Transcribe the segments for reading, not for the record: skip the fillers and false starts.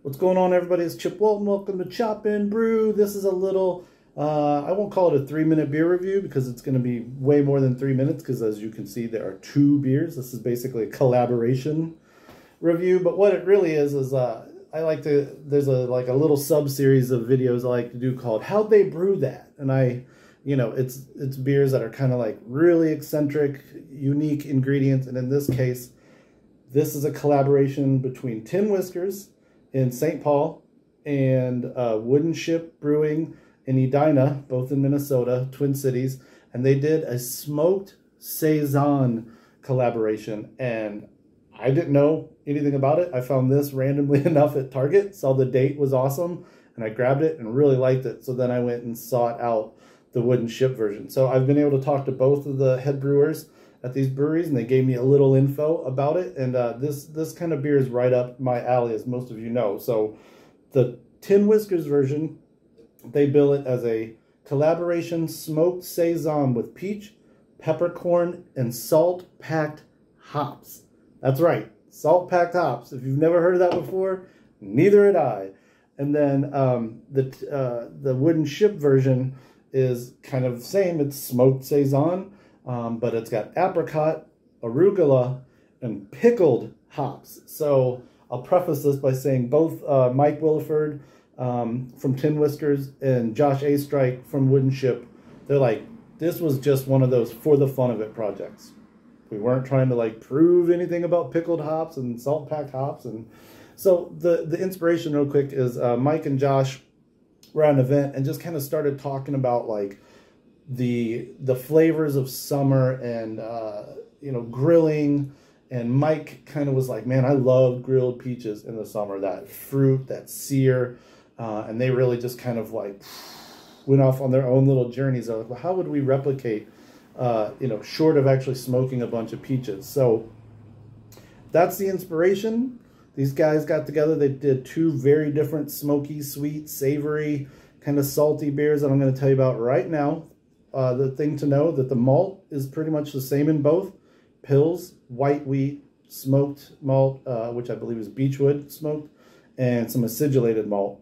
What's going on, everybody? It's Chip Walton. Welcome to Chop and Brew. This is a little, I won't call it a 3-minute beer review because it's going to be way more than 3 minutes because, as you can see, there are 2 beers. This is basically a collaboration review, but what it really is I like to, there's a little sub-series of videos I like to do called How'd They Brew That? And it's beers that are kind of like really eccentric, unique ingredients, and in this case, this is a collaboration between Tin Whiskers in St. Paul and Wooden Ship Brewing in Edina, both in Minnesota, Twin Cities, and they did a smoked Saison collaboration, and I didn't know anything about it. I found this randomly enough at Target, saw the date was awesome, and I grabbed it and really liked it, so then I went and sought out the Wooden Ship version. So I've been able to talk to both of the head brewers at these breweries, and they gave me a little info about it, and this kind of beer is right up my alley, as most of you know. So the Tin Whiskers version, they bill it as a collaboration smoked Saison with peach, peppercorn, and salt-packed hops. That's right, salt-packed hops. If you've never heard of that before, neither had I. And then the Wooden Ship version is kind of the same. It's smoked Saison, but it's got apricot, arugula, and pickled hops. So I'll preface this by saying both Mike Williford from Tin Whiskers and Josh A. Strike from Wooden Ship, they're like, this was just one of those for the fun of it projects. We weren't trying to like prove anything about pickled hops and salt-packed hops. And so the inspiration real quick is Mike and Josh were at an event and just kind of started talking about like the flavors of summer and grilling, and Mike kind of was like, man, I love grilled peaches in the summer, that fruit, that sear, and they really just kind of like went off on their own little journeys of, well, how would we replicate short of actually smoking a bunch of peaches? So that's the inspiration. These guys got together, they did 2 very different smoky, sweet, savory, kind of salty beers that I'm going to tell you about right now. The thing to know that the malt is pretty much the same in both. Pils, white wheat, smoked malt, which I believe is beechwood smoked, and some acidulated malt.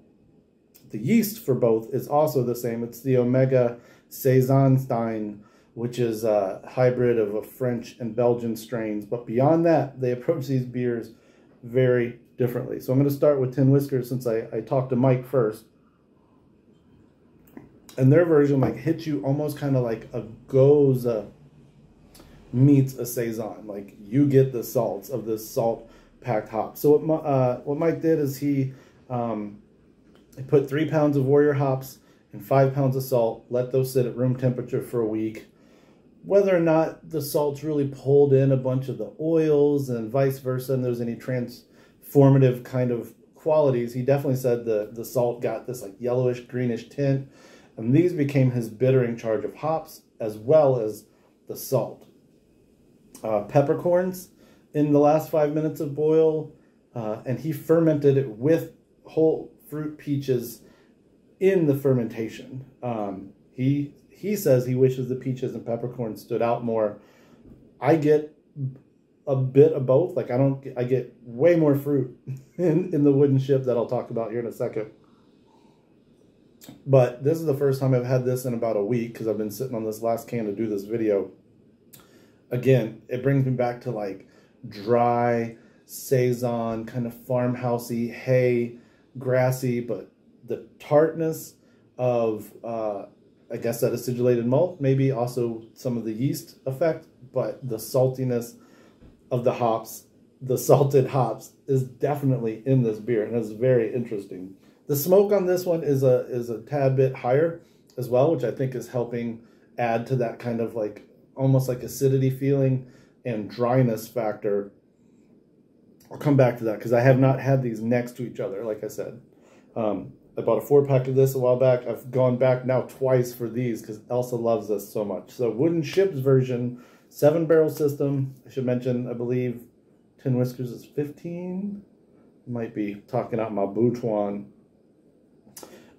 The yeast for both is also the same. It's the Omega Saison, which is a hybrid of a French and Belgian strains. But beyond that, they approach these beers very differently. So I'm going to start with Tin Whiskers since I talked to Mike first. And their version like hits you almost kind of like a Goza meets a Saison. Like you get the salts of this salt-packed hop. So what Mike did is he put 3 pounds of Warrior hops and 5 pounds of salt, let those sit at room temperature for a week. Whether or not the salt's really pulled in a bunch of the oils and vice versa, and there's any transformative kind of qualities, he definitely said the salt got this like yellowish, greenish tint. And these became his bittering charge of hops as well as the salt. Peppercorns in the last 5 minutes of boil, and he fermented it with whole fruit peaches in the fermentation. He says he wishes the peaches and peppercorns stood out more. I get a bit of both. Like I get way more fruit in the Wooden Ship that I'll talk about here in a second. But this is the first time I've had this in about a week because I've been sitting on this last can to do this video. Again, it brings me back to like dry Saison, kind of farmhousey, hay, grassy, but the tartness of, I guess, that acidulated malt, maybe also some of the yeast effect, but the saltiness of the hops, the salted hops, is definitely in this beer, and it's very interesting. The smoke on this one is a tad bit higher as well, which I think is helping add to that kind of like almost like acidity feeling and dryness factor. I'll come back to that because I have not had these next to each other, like I said. I bought a 4-pack of this a while back. I've gone back now twice for these because Elsa loves this so much. So Wooden Ship's version, 7-barrel system. I should mention, I believe Tin Whiskers is 15. Might be talking out my bouchon.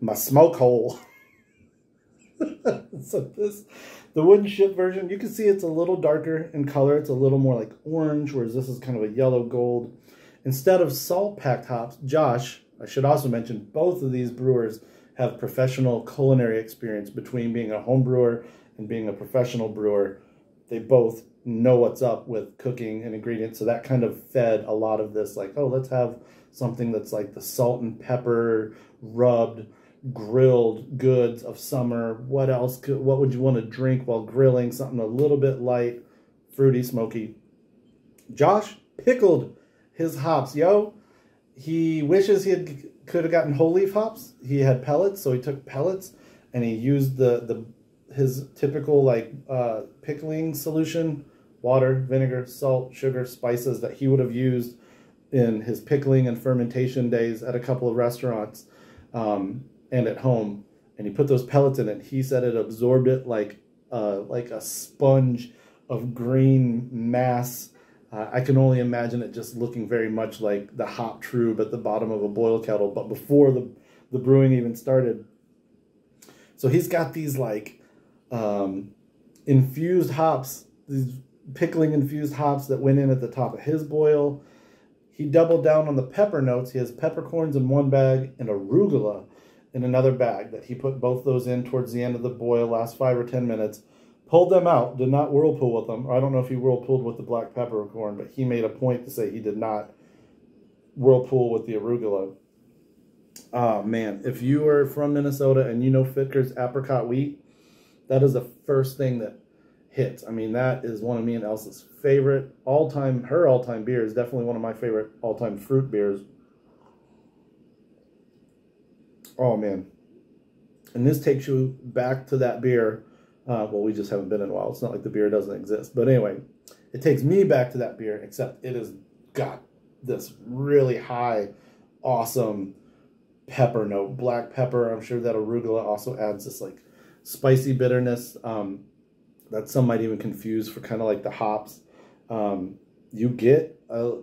My smoke hole. So the Wooden Ship version, you can see it's a little darker in color. It's a little more like orange, whereas this is kind of a yellow gold. Instead of salt-packed hops, Josh I should also mention both of these brewers have professional culinary experience. Between being a home brewer and being a professional brewer, they both know what's up with cooking and ingredients. So that kind of fed a lot of this, like, oh, let's have something that's like the salt and pepper rubbed grilled goods of summer. What else what would you want to drink while grilling? Something a little bit light, fruity, smoky. Josh pickled his hops, yo. He wishes he could have gotten whole leaf hops. He had pellets, so he took pellets and he used his typical like pickling solution: water, vinegar, salt, sugar, spices that he would have used in his pickling and fermentation days at a couple of restaurants and at home. And he put those pellets in it. He said it absorbed it like a sponge of green mass. I can only imagine it just looking very much like the hop trube at the bottom of a boil kettle, but before the brewing even started. So he's got these like infused hops, these pickling infused hops that went in at the top of his boil. He doubled down on the pepper notes. He has peppercorns in one bag and arugula in another bag that he put both those in towards the end of the boil, last 5 or 10 minutes. Pulled them out, did not whirlpool with them. I don't know if he whirlpooled with the black peppercorn, but he made a point to say he did not whirlpool with the arugula. Oh, man. If you are from Minnesota and you know Fitker's apricot wheat, that is the first thing that hits. I mean, that is one of me and Elsa's favorite her all-time beer is definitely one of my favorite all-time fruit beers. Oh, man. And this takes you back to that beer. Well, we just haven't been in a while. It's not like the beer doesn't exist. But anyway, it takes me back to that beer, except it has got this really high, awesome pepper note. Black pepper. I'm sure that arugula also adds this like spicy bitterness that some might even confuse for kind of like the hops. You get a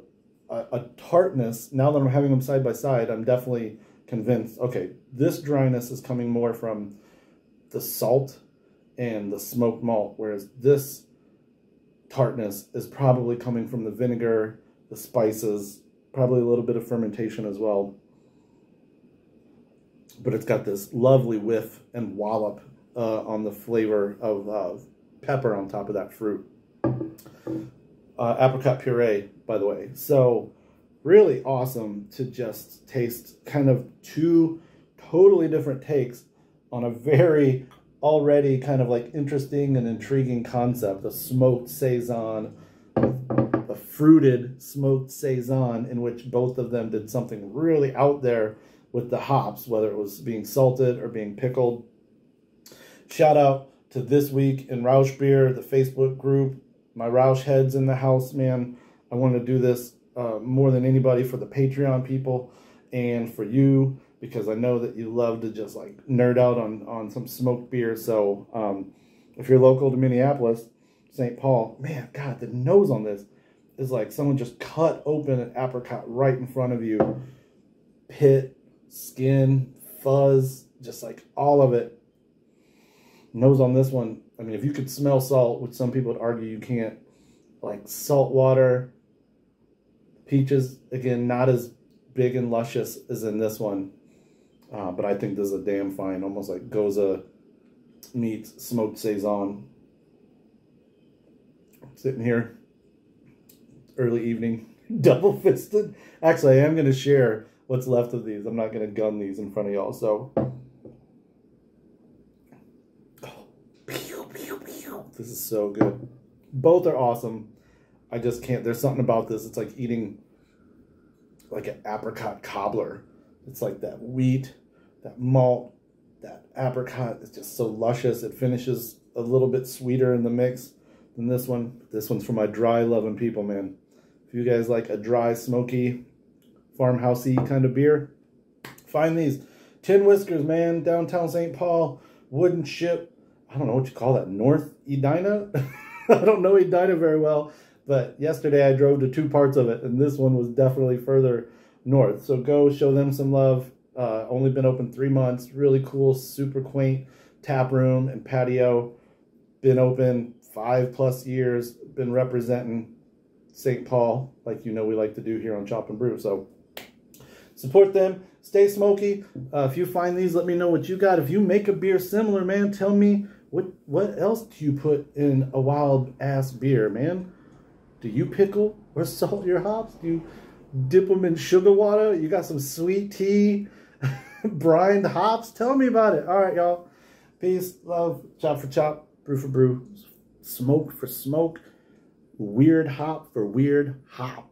tartness. Now that I'm having them side by side, I'm definitely convinced, okay, this dryness is coming more from the salt and the smoked malt, whereas this tartness is probably coming from the vinegar, the spices, probably a little bit of fermentation as well. But it's got this lovely whiff and wallop on the flavor of pepper on top of that fruit. Apricot puree, by the way. So really awesome to just taste kind of two totally different takes on a very already kind of like interesting and intriguing concept. A smoked Saison, a fruited smoked Saison, in which both of them did something really out there with the hops, whether it was being salted or being pickled. Shout out to This Week in Roush Beer, the Facebook group. My Roush heads in the house, man. I want to do this more than anybody for the Patreon people and for you, because I know that you love to just like nerd out on some smoked beer. So if you're local to Minneapolis, St. Paul, man, God, the nose on this is like someone just cut open an apricot right in front of you. Pit, skin, fuzz, just like all of it. Nose on this one, I mean, if you could smell salt, which some people would argue you can't, like salt water, peaches, again, not as big and luscious as in this one. But I think this is a damn fine, almost like Goza meets smoked Saison. Sitting here, early evening, double-fisted. Actually, I am going to share what's left of these. I'm not going to gun these in front of y'all, so. Oh, pew, pew, pew. This is so good. Both are awesome. I just can't, there's something about this. It's like eating like an apricot cobbler. It's like that wheat, that malt, that apricot is just so luscious. It finishes a little bit sweeter in the mix than this one. This one's for my dry loving people, man. If you guys like a dry, smoky, farmhousey kind of beer, find these. Tin Whiskers, man, downtown St. Paul, Wooden Ship. I don't know what you call that, North Edina? I don't know Edina very well, but yesterday I drove to 2 parts of it, and this one was definitely further north. So go show them some love. Only been open 3 months. Really cool, super quaint tap room and patio. Been open 5+ years. Been representing St. Paul like you know we like to do here on Chop and Brew. So Support them. Stay smoky. If you find these, let me know what you got. If you make a beer similar, man, tell me what else do you put in a wild ass beer, man? Do you pickle or salt your hops? Do you dip them in sugar water? You got some sweet tea, brined hops? Tell me about it. All right, y'all. Peace, love, chop for chop, brew for brew, smoke for smoke, weird hop for weird hop.